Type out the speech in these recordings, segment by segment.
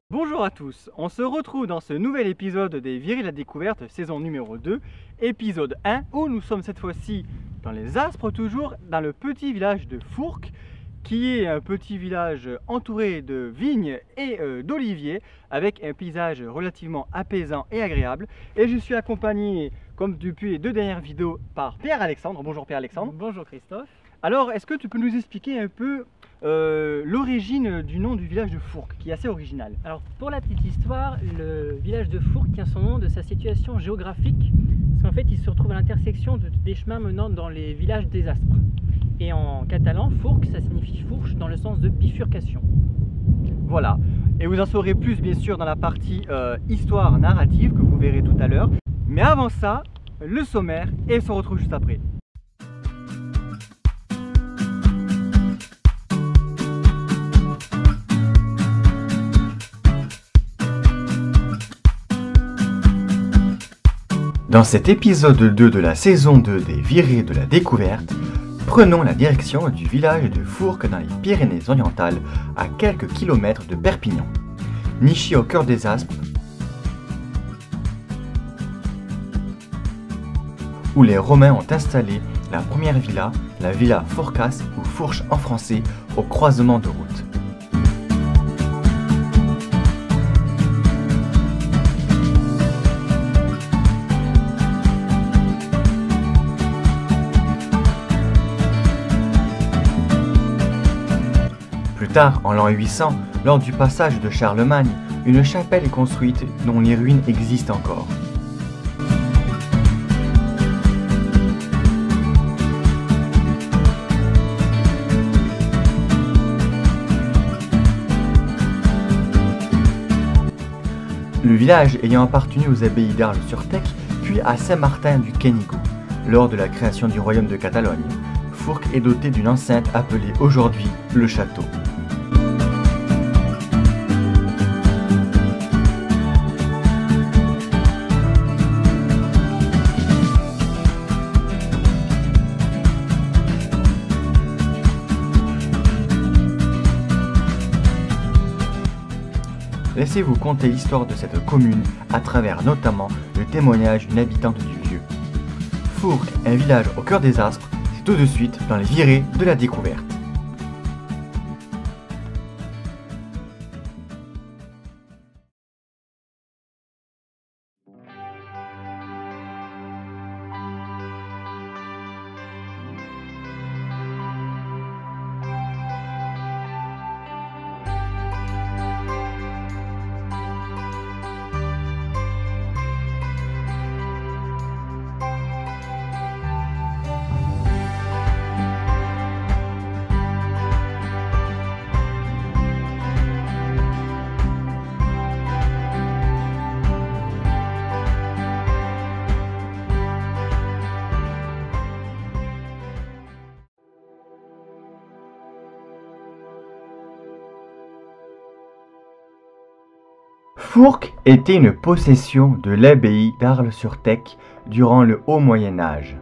Bonjour à tous, on se retrouve dans ce nouvel épisode des Virées de la Découverte, saison numéro 2, épisode 1, où nous sommes cette fois-ci dans les Aspres, toujours dans le petit village de Fourques, qui est un petit village entouré de vignes et d'oliviers, avec un paysage relativement apaisant et agréable. Et je suis accompagné, comme depuis les deux dernières vidéos, par Pierre-Alexandre. Bonjour Pierre-Alexandre. Bonjour Christophe. Alors, est-ce que tu peux nous expliquer un peu l'origine du nom du village de Fourques, qui est assez original? Alors pour la petite histoire, le village de Fourques tient son nom de sa situation géographique, parce qu'en fait il se retrouve à l'intersection des chemins menant dans les villages des Aspres. Et en catalan, Fourques, ça signifie fourche dans le sens de bifurcation. Voilà, et vous en saurez plus bien sûr dans la partie histoire narrative que vous verrez tout à l'heure. Mais avant ça, le sommaire, et on se retrouve juste après. Dans cet épisode 2 de la saison 2 des Virées de la Découverte, prenons la direction du village de Fourques dans les Pyrénées-Orientales, à quelques kilomètres de Perpignan. Niché au cœur des Aspres, où les Romains ont installé la première villa, la Villa Forcas ou Fourche en français, au croisement de routes. Plus tard, en l'an 800, lors du passage de Charlemagne, une chapelle est construite dont les ruines existent encore. Le village ayant appartenu aux abbayes d'Arles-sur-Tech, puis à Saint-Martin du Canigou, lors de la création du royaume de Catalogne. Fourques est doté d'une enceinte appelée aujourd'hui le château. Laissez-vous conter l'histoire de cette commune à travers notamment le témoignage d'une habitante du lieu. Fourques, un village au cœur des Aspres, c'est tout de suite dans les Virées de la Découverte. Fourques était une possession de l'abbaye d'Arles-sur-Tech durant le Haut Moyen Âge.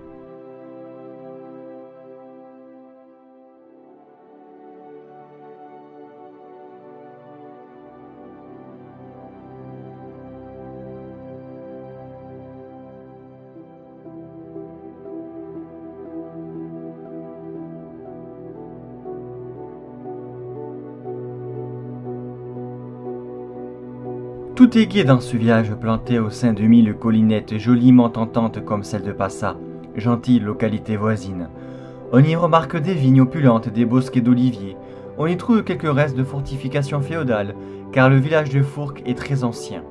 Tout est gai dans ce village planté au sein de 1000 collinettes joliment tentantes comme celle de Passa, gentille localité voisine. On y remarque des vignes opulentes, des bosquets d'oliviers. On y trouve quelques restes de fortifications féodales, car le village de Fourques est très ancien.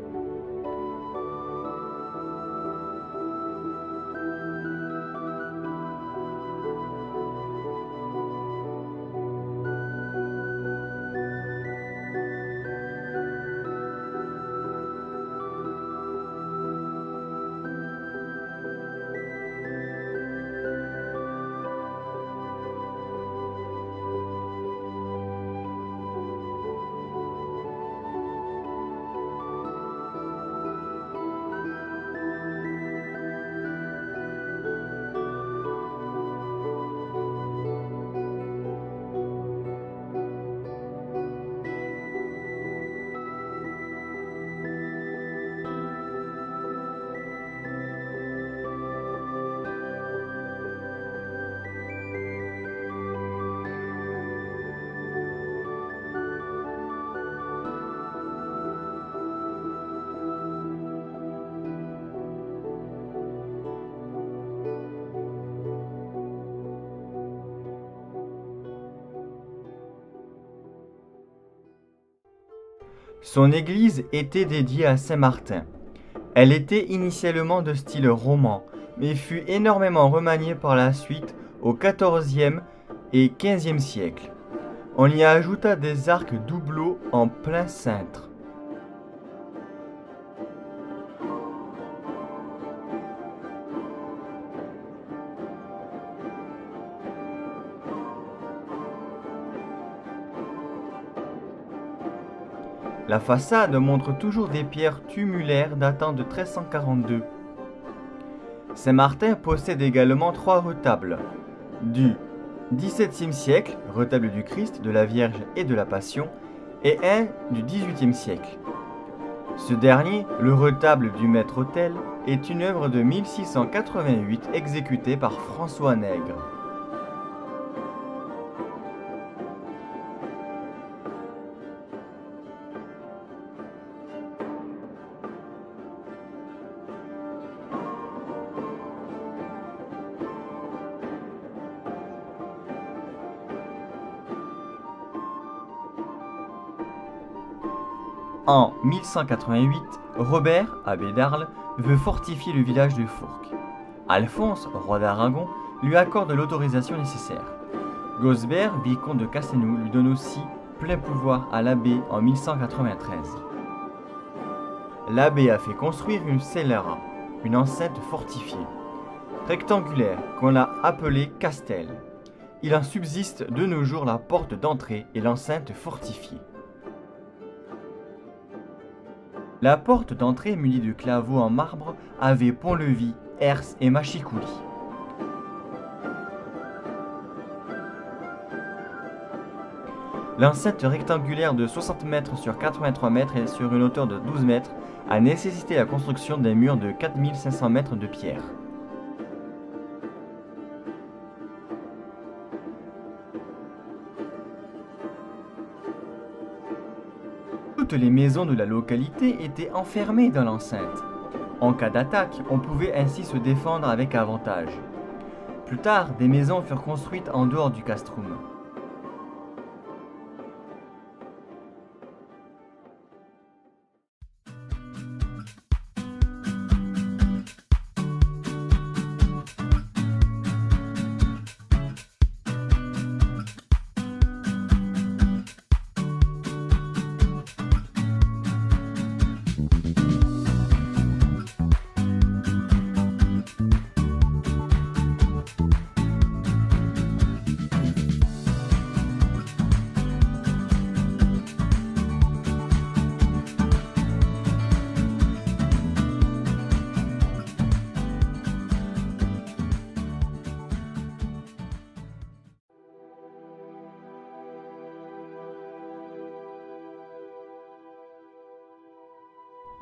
Son église était dédiée à Saint-Martin. Elle était initialement de style roman, mais fut énormément remaniée par la suite au XIVe et XVe siècle. On y ajouta des arcs doubleaux en plein cintre. La façade montre toujours des pierres tumulaires datant de 1342. Saint-Martin possède également 3 retables. Du XVIIe siècle, retable du Christ, de la Vierge et de la Passion, et un du XVIIIe siècle. Ce dernier, le retable du maître-autel, est une œuvre de 1688 exécutée par François Nègre. En 1188, Robert, abbé d'Arles, veut fortifier le village de Fourques. Alphonse, roi d'Aragon, lui accorde l'autorisation nécessaire. Gosbert, vicomte de Castelnau, lui donne aussi plein pouvoir à l'abbé en 1193. L'abbé a fait construire une cellera, une enceinte fortifiée, rectangulaire qu'on a appelée castel. Il en subsiste de nos jours la porte d'entrée et l'enceinte fortifiée. La porte d'entrée munie de claveaux en marbre avait pont-levis, herse et machicoulis. L'enceinte rectangulaire de 60 mètres sur 83 mètres et sur une hauteur de 12 mètres a nécessité la construction d'un mur de 4500 mètres de pierre. Toutes les maisons de la localité étaient enfermées dans l'enceinte. En cas d'attaque, on pouvait ainsi se défendre avec avantage. Plus tard, des maisons furent construites en dehors du castrum.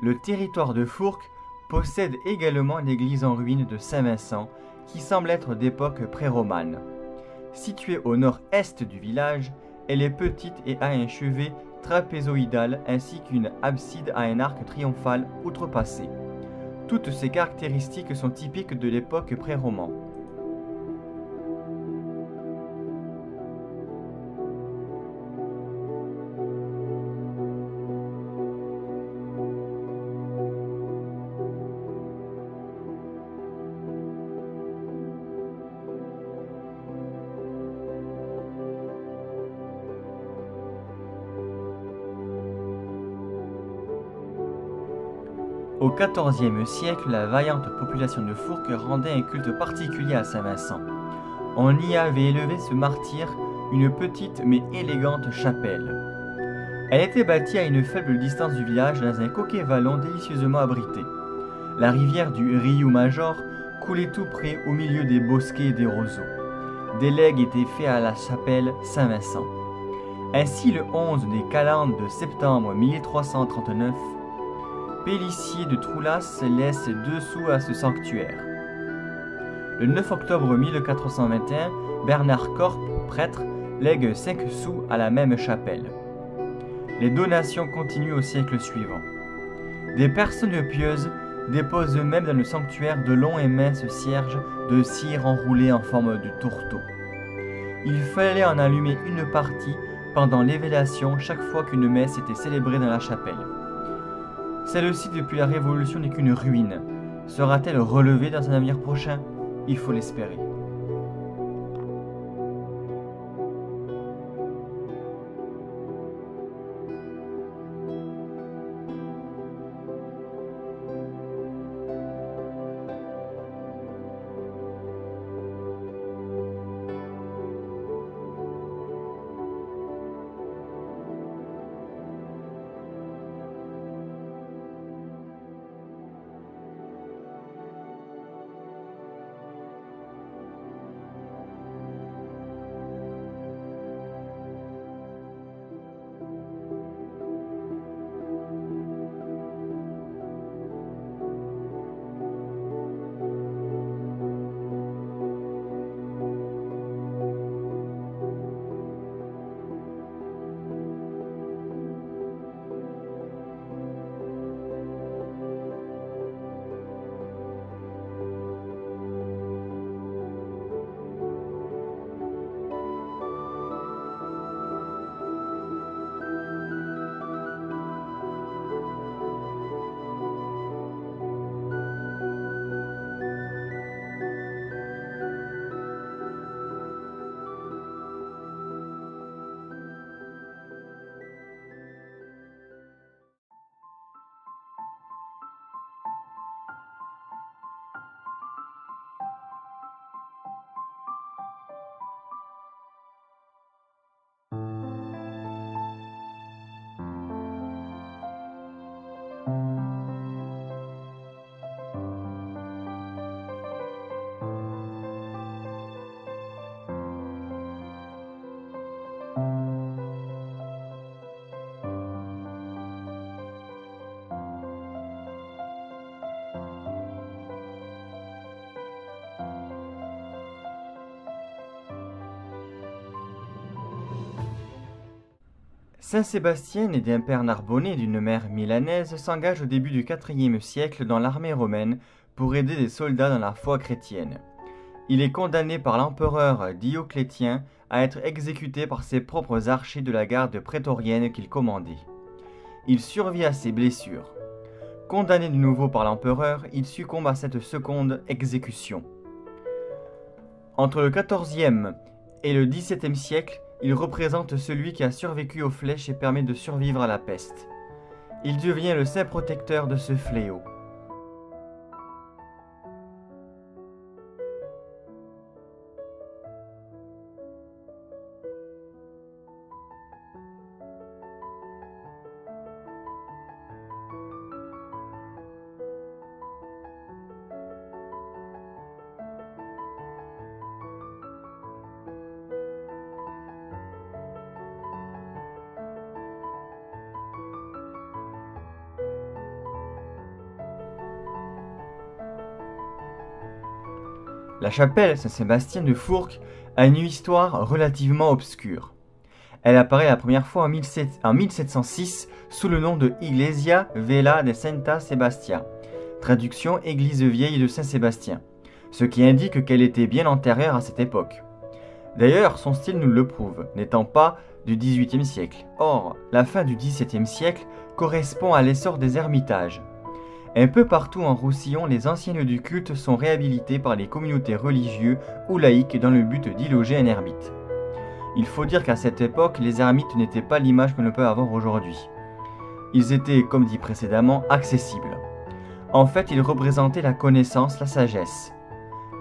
Le territoire de Fourques possède également l'église en ruine de Saint-Vincent, qui semble être d'époque pré-romane. Située au nord-est du village, elle est petite et a un chevet trapézoïdal ainsi qu'une abside à un arc triomphal outrepassé. Toutes ces caractéristiques sont typiques de l'époque pré-roman. Au XIVe siècle, la vaillante population de Fourques rendait un culte particulier à Saint-Vincent. On y avait élevé ce martyr une petite mais élégante chapelle. Elle était bâtie à une faible distance du village dans un coquet vallon délicieusement abrité. La rivière du Riu Major coulait tout près au milieu des bosquets et des roseaux. Des legs étaient faits à la chapelle Saint-Vincent. Ainsi, le 11 des calendes de septembre 1339, Pélicier de Troulas laisse 2 sous à ce sanctuaire. Le 9 octobre 1421, Bernard Corp, prêtre, lègue 5 sous à la même chapelle. Les donations continuent au siècle suivant. Des personnes pieuses déposent eux-mêmes dans le sanctuaire de longs et minces cierges de cire enroulés en forme de tourteau. Il fallait en allumer une partie pendant l'évélation chaque fois qu'une messe était célébrée dans la chapelle. Celle-ci, depuis la Révolution, n'est qu'une ruine. Sera-t-elle relevée dans un avenir prochain? Il faut l'espérer. Saint-Sébastien, né d'un père narbonnais et d'une mère milanaise, s'engage au début du IVe siècle dans l'armée romaine pour aider des soldats dans la foi chrétienne. Il est condamné par l'empereur Dioclétien à être exécuté par ses propres archers de la garde prétorienne qu'il commandait. Il survit à ses blessures. Condamné de nouveau par l'empereur, il succombe à cette seconde exécution. Entre le XIVe et le XVIIe siècle, il représente celui qui a survécu aux flèches et permet de survivre à la peste. Il devient le saint protecteur de ce fléau. La chapelle Saint-Sébastien de Fourques a une histoire relativement obscure. Elle apparaît la première fois en 1706 sous le nom de Iglesia Vella de Santa Sebastia, traduction Église vieille de Saint-Sébastien, ce qui indique qu'elle était bien antérieure à cette époque. D'ailleurs, son style nous le prouve, n'étant pas du XVIIIe siècle. Or, la fin du XVIIe siècle correspond à l'essor des ermitages. Un peu partout en Roussillon, les anciens lieux du culte sont réhabilités par les communautés religieuses ou laïques dans le but d'y loger un ermite. Il faut dire qu'à cette époque, les ermites n'étaient pas l'image que l'on peut avoir aujourd'hui. Ils étaient, comme dit précédemment, accessibles. En fait, ils représentaient la connaissance, la sagesse.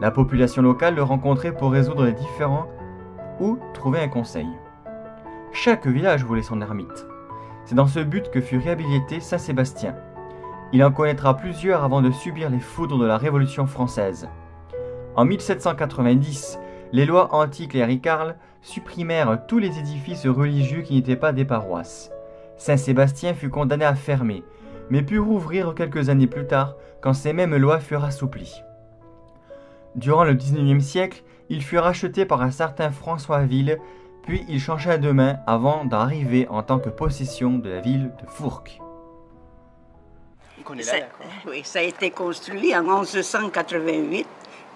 La population locale le rencontrait pour résoudre les différends ou trouver un conseil. Chaque village voulait son ermite. C'est dans ce but que fut réhabilité Saint-Sébastien. Il en connaîtra plusieurs avant de subir les foudres de la Révolution française. En 1790, les lois anticléricales supprimèrent tous les édifices religieux qui n'étaient pas des paroisses. Saint-Sébastien fut condamné à fermer, mais put rouvrir quelques années plus tard quand ces mêmes lois furent assouplies. Durant le XIXe siècle, il fut racheté par un certain François Ville, puis il changea de main avant d'arriver en tant que possession de la ville de Fourques. Oui, ça a été construit en 1188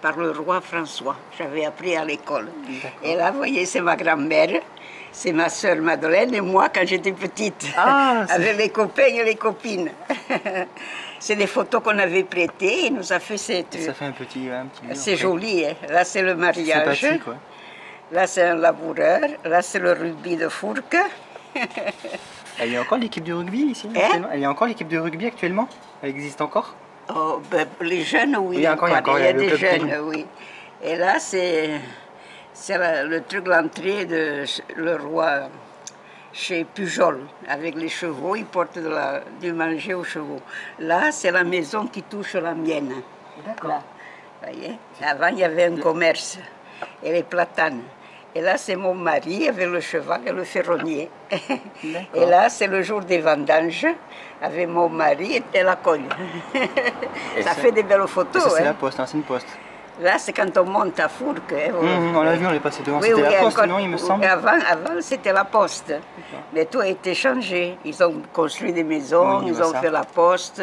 par le roi François. J'avais appris à l'école. Et là, vous voyez, c'est ma grand-mère, c'est ma sœur Madeleine et moi quand j'étais petite, avec les copains et les copines. C'est des photos qu'on avait prêtées, il nous a fait ces trucs. Ça fait un petit mur. C'est joli, hein. Là c'est le mariage. Sympathique, ouais. Là c'est un laboureur, là c'est le rugby de Fourques. Il y a encore l'équipe de rugby ici actuellement. Il y a encore l'équipe de rugby actuellement. Elle existe encore. Oh, ben, les jeunes, oui. Il y a encore, il y a des club jeunes, oui. Et là, c'est le truc, l'entrée de le roi chez Pujol, avec les chevaux. Il porte du manger aux chevaux. Là, c'est la maison qui touche la mienne. D'accord. Voyez. Avant, il y avait un commerce et les platanes. Et là, c'est mon mari avec le cheval et le ferronnier. Et là, c'est le jour des vendanges avec mon mari et la cogne. Ça fait des belles photos. Ça, c'est la poste, l'ancienne poste. Là, c'est quand on monte à Fourques. On l'a vu, on est passé devant. Oui, c'était la poste, encore, non, il me semble. Avant c'était la poste. Mais tout a été changé. Ils ont construit des maisons, ils ont fait la poste,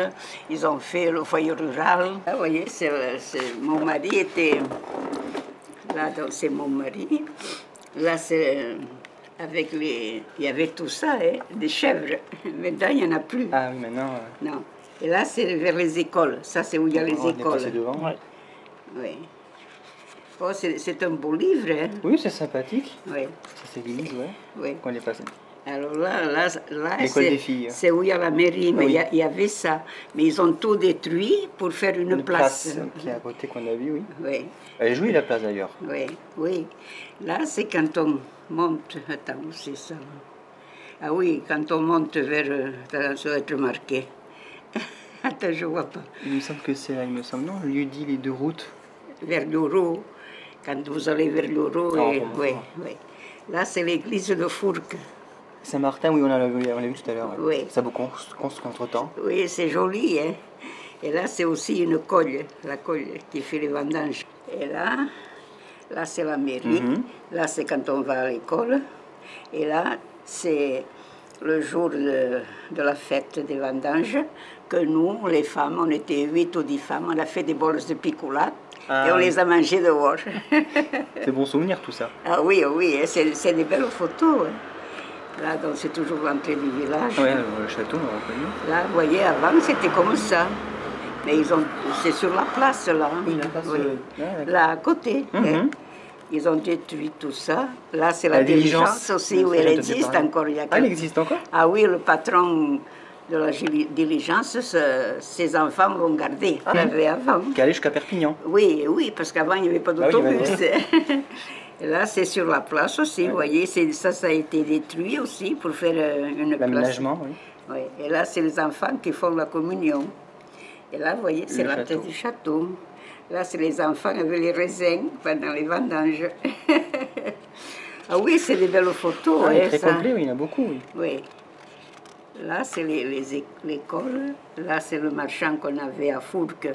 ils ont fait le foyer rural. Là, vous voyez, mon mari était... Là, c'est mon mari. Là, c'est avec les... Il y avait tout ça, hein, des chèvres. Maintenant, il n'y en a plus. Ah oui, maintenant... Non. Et là, c'est vers les écoles. Ça, c'est où il y a les écoles. On est passé devant. Ouais. Oui. Oh, c'est un beau livre, hein. Oui, c'est sympathique. Oui. Ça, c'est l'église, ouais. Oui. Qu'on est passé. Alors là l'école des filles. C'est où il y a la mairie, mais oui. il y avait ça. Mais ils ont tout détruit pour faire une place. Qui est à côté qu'on a vu, oui. Oui. Elle est jolie la place d'ailleurs. Oui, oui. Là, c'est quand on monte. Attends, c'est ça. Ah oui, quand on monte vers. Ça doit être marqué. Attends, je vois pas. Il me semble que c'est là, il me semble. Non, le lieu dit les deux routes. Vers l'Euro. Quand vous allez vers l'Euro. Oui, oui. Là, c'est l'église de Fourques. Saint-Martin, oui, on l'a vu tout à l'heure. Oui. Ça a beaucoup construit entre-temps. Oui, c'est joli, hein. Et là, c'est aussi une colle, la colle qui fait les vendanges. Et là c'est la mairie. Là, c'est quand on va à l'école. Et là, c'est le jour de la fête des vendanges que nous, les femmes, on était 8 ou 10 femmes, on a fait des bols de picoulade et on les a mangés dehors. C'est bon souvenir tout ça. Ah oui, oui, c'est des belles photos. Hein. Là, donc c'est toujours l'entrée du village. Oui, le château, on l'a reconnu. Là, vous voyez, avant, c'était comme ça. Mais c'est sur la place, là. Oui, la place, là, à côté. Hein. Ils ont détruit tout ça. Là, c'est la diligence aussi, où elle existe encore. Elle existe encore? Ah oui, le patron de la diligence, ses enfants l'ont gardé. On l'avait avant. Qui allait jusqu'à Perpignan. Oui, oui, parce qu'avant, il n'y avait pas d'autobus. Et là, c'est sur la place aussi, vous voyez, ça a été détruit aussi pour faire une place. L'aménagement, oui. Oui. Et là, c'est les enfants qui font la communion. Et là, vous voyez, c'est l'entrée du château. Là, c'est les enfants avec les raisins pendant les vendanges. Ah oui, c'est des belles photos. Ah, très complet, oui, il y en a beaucoup, oui. Oui. Là, c'est l'école. Là, c'est le marchand qu'on avait à Fourques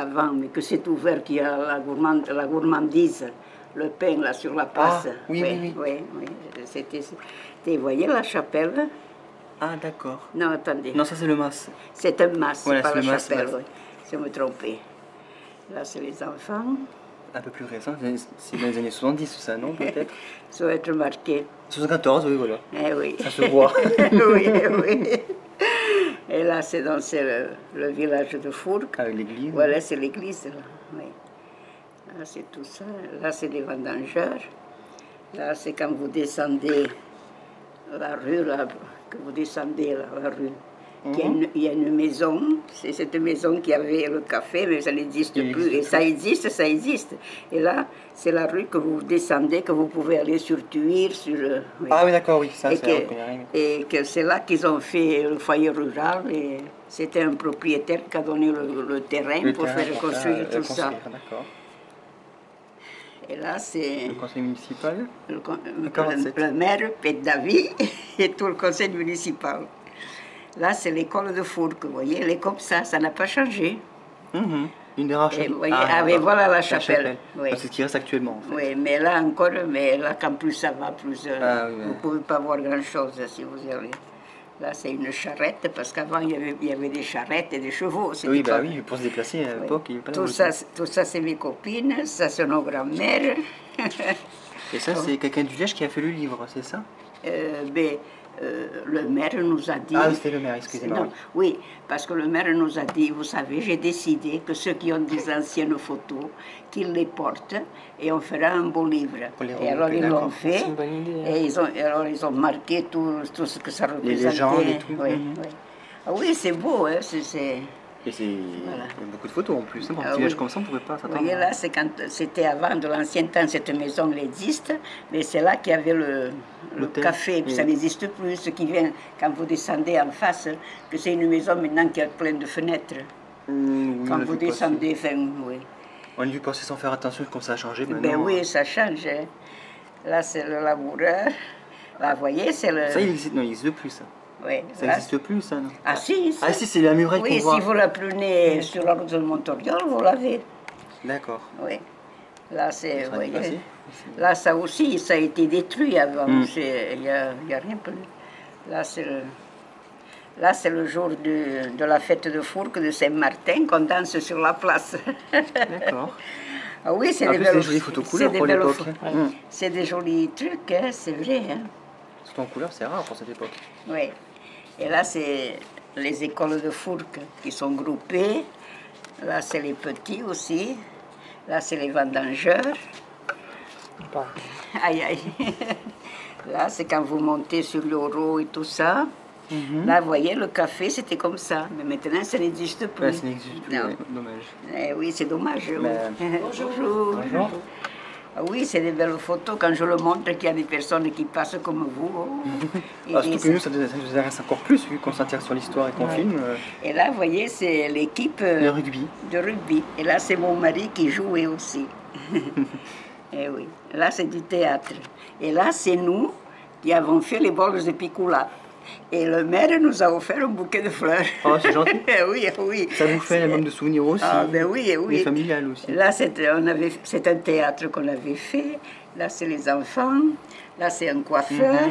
avant, mais que c'est ouvert, qu'il y a la gourmandise, le pain là sur la place. Oui, oui, oui. Vous voyez la chapelle? Ah, d'accord. Non, attendez. Non, ça c'est le mas. C'est un mas, Voilà, pas c'est la le mas, chapelle, mas. oui. Je me trompais. Là, c'est les enfants. Un peu plus récent, c'est dans les années 70 ça, non, peut-être? Ça doit être marqué. 74, oui, voilà. Eh oui. Ça se voit. Oui, oui. Et là, c'est le village de Fourques. Avec l'église. Voilà, c'est l'église, là. Oui. Là, c'est tout ça. Là, c'est des vendangeurs. Là, c'est quand vous descendez la rue, là, que vous descendez là, la rue. Il y a une maison, c'est cette maison qui avait le café, mais ça n'existe plus. Et ça existe, ça existe. Et là, c'est la rue que vous descendez, que vous pouvez aller sur Tuire, sur... oui. Ah oui, d'accord, oui, ça, et que c'est là qu'ils ont fait le foyer rural. Et c'était un propriétaire qui a donné le terrain pour faire construire tout ça. Et là, c'est... Le conseil municipal. Le maire, Pète David, et tout le conseil municipal. Là, c'est l'école de Fourques, vous voyez, elle est comme ça n'a pas changé. Une des rares chapelles. Vous voyez, mais voilà la chapelle. Oui. C'est ce qui reste actuellement, en fait. Oui, mais là encore, mais là, quand plus ça va, plus oui, vous ne pouvez pas voir grand-chose si vous y allez. Là, c'est une charrette, parce qu'avant, il y avait des charrettes et des chevaux. Oui, bah oui, pour se déplacer à l'époque, il n'y avait pas tout ça, c'est mes copines, ça, c'est nos grands-mères. Et ça, c'est quelqu'un du village qui a fait le livre, c'est ça? Le maire nous a dit... Ah, c'était le maire, excusez-moi. Oui, parce que le maire nous a dit, vous savez, j'ai décidé que ceux qui ont des anciennes photos, qu'ils les portent et on fera un beau livre. Et alors ils l'ont fait. C'est une bonne idée. Et alors ils ont marqué tout ce que ça représentait. Les légendes et tout. Oui, Ah oui, c'est beau, hein, Et il y a beaucoup de photos en plus. Dans un petit village comme ça, on ne pouvait pas s'attendre. Vous voyez, là, c'était avant, de l'ancien temps, cette maison elle existe, mais c'est là qu'il y avait le café, puis ça n'existe plus. Ce qui vient, quand vous descendez en face, que c'est une maison maintenant qui a plein de fenêtres. Quand vous descendez, oui. On a dû passer sans faire attention comme ça a changé maintenant. Ben oui, ça change. Hein. Là, c'est le laboureur. Là, vous voyez, c'est le... Ça, il n'existe plus, ça. Oui, ça n'existe plus, ça, non? Ah si, c'est la muraille qu'on voit. Oui, si vous la prenez sur la route de Montoriol, vous l'avez. D'accord. Oui. Là, c'est... Là, ça aussi, ça a été détruit avant. Il n'y a rien plus. Là, c'est le jour de la fête de Fourques de Saint-Martin qu'on danse sur la place. D'accord. Ah oui, c'est des jolies photos couleurs pour l'époque. C'est des jolis trucs, hein, c'est vrai. Hein. Surtout en couleur, c'est rare pour cette époque. Oui. Et là, c'est les écoles de Fourques qui sont groupées. Là, c'est les petits aussi. Là, c'est les vendangeurs. Aïe, aïe. Là, c'est quand vous montez sur l'Euro et tout ça. Là, vous voyez, le café, c'était comme ça. Mais maintenant, ça n'existe plus. Ça n'existe plus, dommage. Oui, c'est dommage. Bonjour. Bonjour. Ah oui, c'est des belles photos. Quand je le montre, qu'il y a des personnes qui passent comme vous. Surtout que nous, ça nous intéresse encore plus, vu qu'on s'intéresse sur l'histoire et qu'on filme. Et là, vous voyez, c'est l'équipe de rugby. Et là, c'est mon mari qui jouait aussi. Et oui, là, c'est du théâtre. Et là, c'est nous qui avons fait les bols de Piccola. Et le maire nous a offert un bouquet de fleurs. Oh, c'est gentil. Oui, oui. Ça vous fait un même de souvenirs aussi. Ah, ben oui, oui. Et familial aussi. Là, c'est un théâtre qu'on avait fait. Là, c'est les enfants. Là, c'est un coiffeur.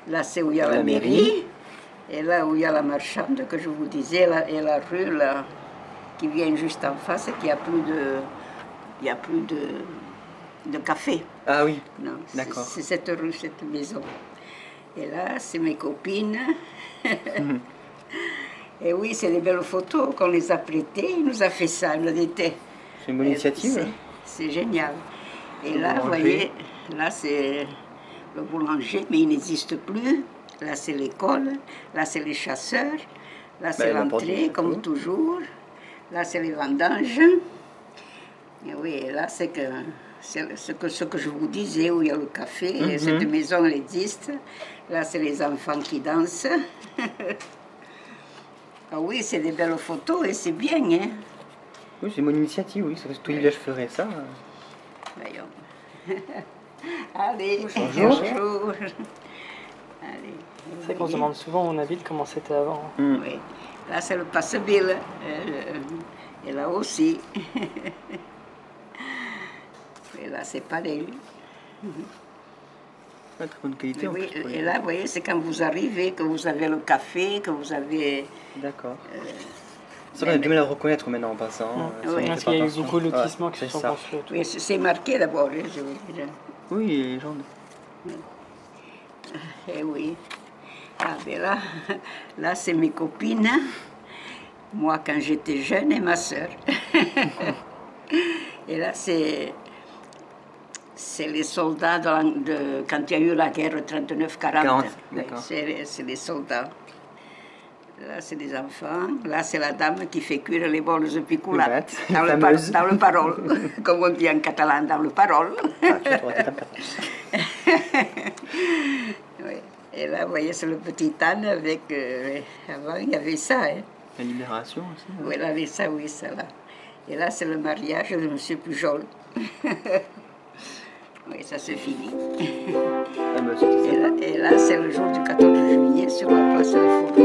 Là, c'est où il y a la mairie. Et là, où il y a la marchande, que je vous disais, là, et la rue, là, qui vient juste en face, qu'il n'y a plus de... Il n'y a plus de café. Ah oui, d'accord. C'est cette rue, cette maison. Et là, c'est mes copines. Et oui, c'est des belles photos qu'on les a prêtées. Il nous a fait ça, il était. C'est une bonne initiative. C'est génial. Et là, vous voyez, là, c'est le boulanger, mais il n'existe plus. Là, c'est l'école. Là, c'est les chasseurs. Là, c'est l'entrée, comme toujours. Là, c'est les vendanges. Et oui, là, c'est ce que je vous disais, où il y a le café. Et cette maison, elle existe. Là, c'est les enfants qui dansent. Ah oui, c'est des belles photos et c'est bien, hein. Oui, c'est mon initiative, oui. Tout le village ferait ça. Voyons. Allez, bonjour. Allez. C'est vrai qu'on se demande souvent où on habite, comment c'était avant. Oui. Là, c'est le Passeville. Et là aussi. Et là, c'est pareil. Très bonne qualité. Oui, et là, vous voyez, c'est quand vous arrivez, que vous avez le café, que vous avez... D'accord. Ça, on a du mal à reconnaître maintenant en passant. Oui, Parce qu'il y a eu beaucoup de lotissements qui se sont construits autour. Oui, c'est marqué d'abord, je veux dire. Oui, les gens. Eh oui. Ah, ben là c'est mes copines. Moi, quand j'étais jeune, et ma soeur. Et là, c'est les soldats quand il y a eu la guerre 39-40. C'est les soldats. Là, c'est les enfants. Là, c'est la dame qui fait cuire les bols de picoula. Dans le parole. Comme on dit en catalan, dans le parole. Oui. Et là, vous voyez, c'est le petit âne avec... avant, il y avait ça. Hein. La libération aussi. Oui, là, ça, oui, ça là. Et là, c'est le mariage de M. Pujol. Oui, ça se finit. Et là, c'est le jour du 14 juillet sur la place de Fourques.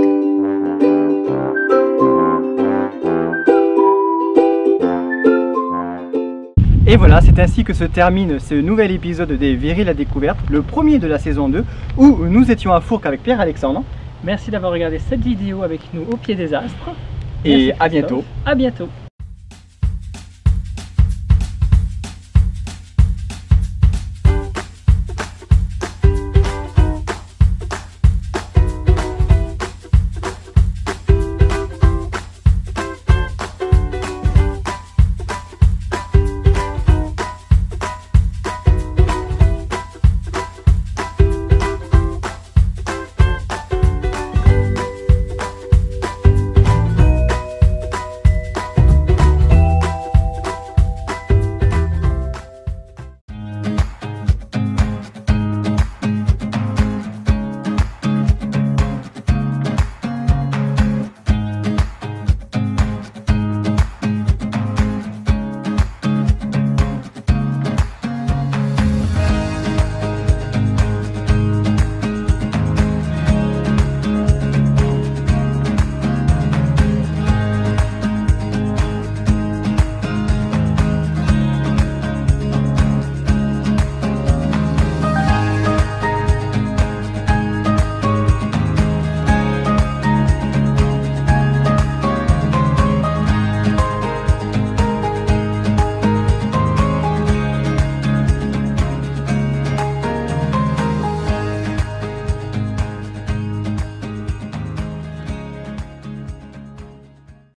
Et voilà, c'est ainsi que se termine ce nouvel épisode des Virils à découverte, le premier de la saison 2, où nous étions à Fourques avec Pierre-Alexandre. Merci d'avoir regardé cette vidéo avec nous au pied des astres. Et à bientôt. À bientôt.